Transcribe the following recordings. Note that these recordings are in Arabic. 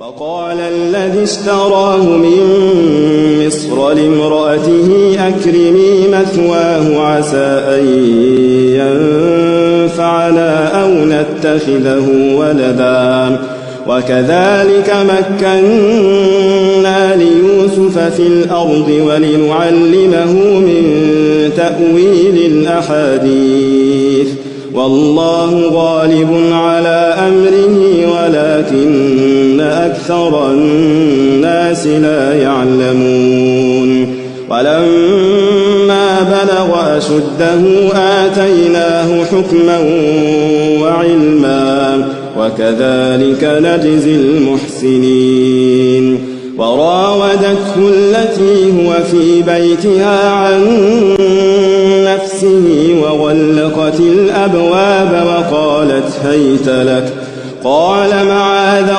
وقال الذي اشتراه من مصر لامرأته أكرمي مثواه عسى أن ينفعنا أو نتخذه ولدا وكذلك مكنا ليوسف في الأرض ولنعلمه من تأويل الأحاديث والله غالب على أمره ولكن أكثر الناس لا يعلمون ولما بلغ أشده آتيناه حكما وعلما وكذلك نجزي المحسنين وراودته التي هو في بيتها عن نفسه وغلقت الأبواب وقالت هيت لك قال معاذ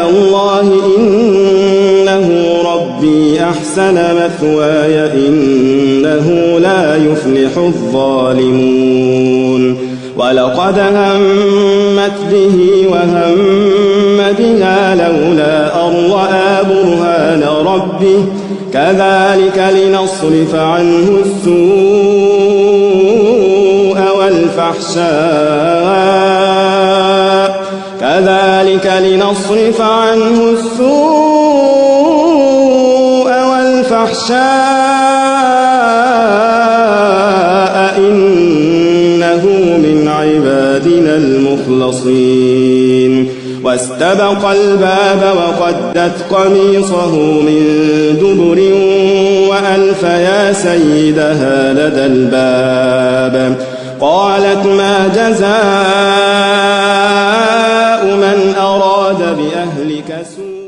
الله إنه ربي أحسن مثواي إنه لا يفلح الظالمون ولقد همت به وهم بها لولا أن رأى برهان ربه كذلك لنصرف عنه السوء والفحشاء إنه من عبادنا المخلصين واستبق الباب وقدت قميصه من دبر وألف يا سيدها لدى الباب قالت ما جزاء من أراد بأهلك سوءا